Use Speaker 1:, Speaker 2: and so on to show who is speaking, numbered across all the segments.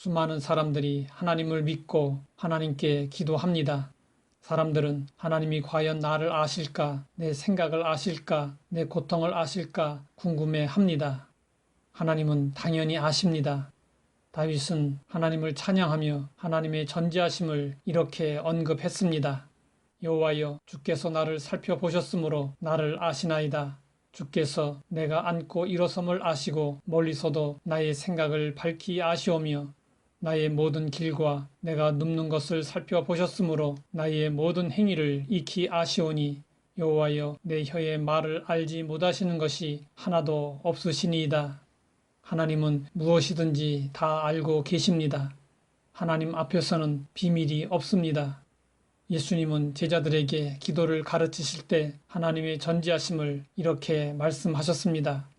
Speaker 1: 수많은 사람들이 하나님을 믿고 하나님께 기도합니다. 사람들은 하나님이 과연 나를 아실까, 내 생각을 아실까, 내 고통을 아실까 궁금해 합니다. 하나님은 당연히 아십니다. 다윗은 하나님을 찬양하며 하나님의 전지하심을 이렇게 언급했습니다. 여호와여, 주께서 나를 살펴보셨으므로 나를 아시나이다. 주께서 내가 앉고 일어섬을 아시고 멀리서도 나의 생각을 밝히 아시오며 나의 모든 길과 내가 눕는 것을 살펴보셨으므로 나의 모든 행위를 익히 아시오니 여호와여, 내 혀의 말을 알지 못하시는 것이 하나도 없으시니이다. 하나님은 무엇이든지 다 알고 계십니다. 하나님 앞에서는 비밀이 없습니다. 예수님은 제자들에게 기도를 가르치실 때 하나님의 전지하심을 이렇게 말씀하셨습니다.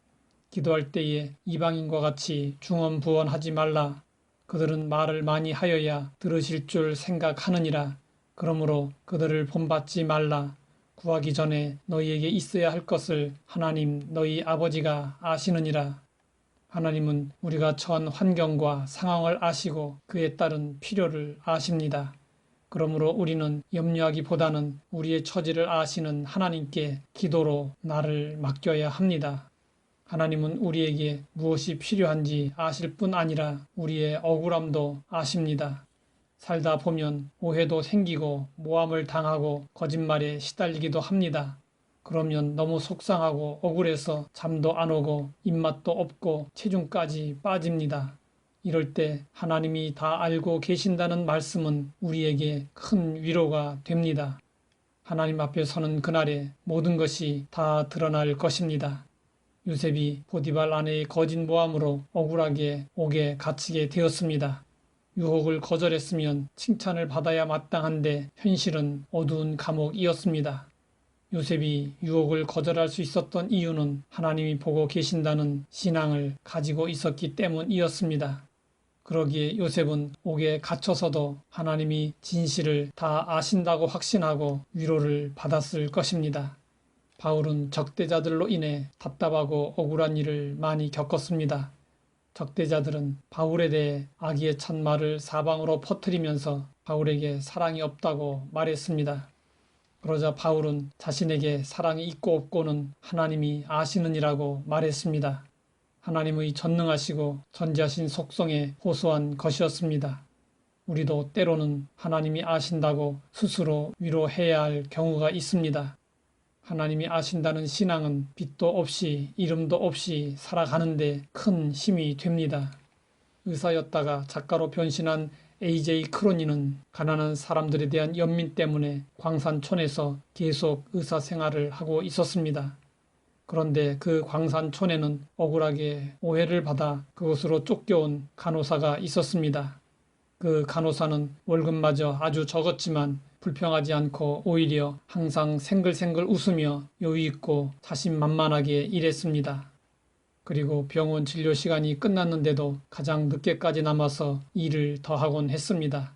Speaker 1: 기도할 때에 이방인과 같이 중언부언하지 말라. 그들은 말을 많이 하여야 들으실 줄 생각하느니라. 그러므로 그들을 본받지 말라. 구하기 전에 너희에게 있어야 할 것을 하나님 너희 아버지가 아시느니라. 하나님은 우리가 처한 환경과 상황을 아시고 그에 따른 필요를 아십니다. 그러므로 우리는 염려하기보다는 우리의 처지를 아시는 하나님께 기도로 나를 맡겨야 합니다. 하나님은 우리에게 무엇이 필요한지 아실 뿐 아니라 우리의 억울함도 아십니다. 살다 보면 오해도 생기고 모함을 당하고 거짓말에 시달리기도 합니다. 그러면 너무 속상하고 억울해서 잠도 안 오고 입맛도 없고 체중까지 빠집니다. 이럴 때 하나님이 다 알고 계신다는 말씀은 우리에게 큰 위로가 됩니다. 하나님 앞에 서는 그날에 모든 것이 다 드러날 것입니다. 요셉이 보디발 아내의 거짓 모함으로 억울하게 옥에 갇히게 되었습니다. 유혹을 거절했으면 칭찬을 받아야 마땅한데 현실은 어두운 감옥이었습니다. 요셉이 유혹을 거절할 수 있었던 이유는 하나님이 보고 계신다는 신앙을 가지고 있었기 때문이었습니다. 그러기에 요셉은 옥에 갇혀서도 하나님이 진실을 다 아신다고 확신하고 위로를 받았을 것입니다. 바울은 적대자들로 인해 답답하고 억울한 일을 많이 겪었습니다. 적대자들은 바울에 대해 악의에 찬 말을 사방으로 퍼뜨리면서 바울에게 사랑이 없다고 말했습니다. 그러자 바울은 자신에게 사랑이 있고 없고는 하나님이 아시느니라고 말했습니다. 하나님의 전능하시고 전지하신 속성에 호소한 것이었습니다. 우리도 때로는 하나님이 아신다고 스스로 위로해야 할 경우가 있습니다. 하나님이 아신다는 신앙은 빛도 없이 이름도 없이 살아가는데 큰 힘이 됩니다. 의사였다가 작가로 변신한 AJ 크로니는 가난한 사람들에 대한 연민 때문에 광산촌에서 계속 의사 생활을 하고 있었습니다. 그런데 그 광산촌에는 억울하게 오해를 받아 그곳으로 쫓겨온 간호사가 있었습니다. 그 간호사는 월급마저 아주 적었지만 불평하지 않고 오히려 항상 생글생글 웃으며 여유있고 자신만만하게 일했습니다. 그리고 병원 진료 시간이 끝났는데도 가장 늦게까지 남아서 일을 더 하곤 했습니다.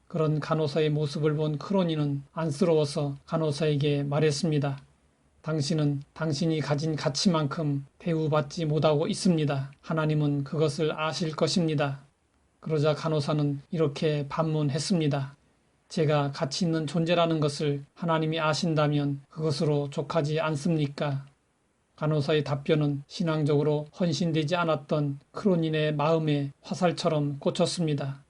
Speaker 1: 그런 간호사의 모습을 본 크로니는 안쓰러워서 간호사에게 말했습니다. 당신은 당신이 가진 가치만큼 대우받지 못하고 있습니다. 하나님은 그것을 아실 것입니다. 그러자 간호사는 이렇게 반문했습니다. 제가 가치 있는 존재라는 것을 하나님이 아신다면 그것으로 족하지 않습니까? 간호사의 답변은 신앙적으로 헌신되지 않았던 크로닌의 마음에 화살처럼 꽂혔습니다.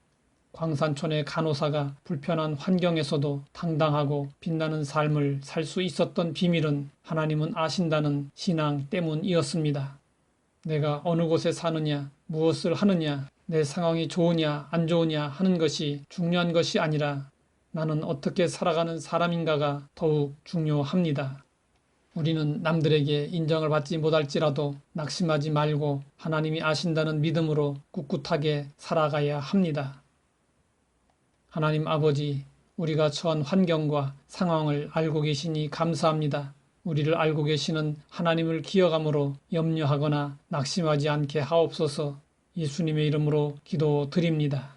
Speaker 1: 광산촌의 간호사가 불편한 환경에서도 당당하고 빛나는 삶을 살 수 있었던 비밀은 하나님은 아신다는 신앙 때문이었습니다. 내가 어느 곳에 사느냐, 무엇을 하느냐, 내 상황이 좋으냐 안 좋으냐 하는 것이 중요한 것이 아니라 나는 어떻게 살아가는 사람인가가 더욱 중요합니다. 우리는 남들에게 인정을 받지 못할지라도 낙심하지 말고 하나님이 아신다는 믿음으로 꿋꿋하게 살아가야 합니다. 하나님 아버지, 우리가 처한 환경과 상황을 알고 계시니 감사합니다. 우리를 알고 계시는 하나님을 기억함으로 염려하거나 낙심하지 않게 하옵소서. 예수님의 이름으로 기도드립니다.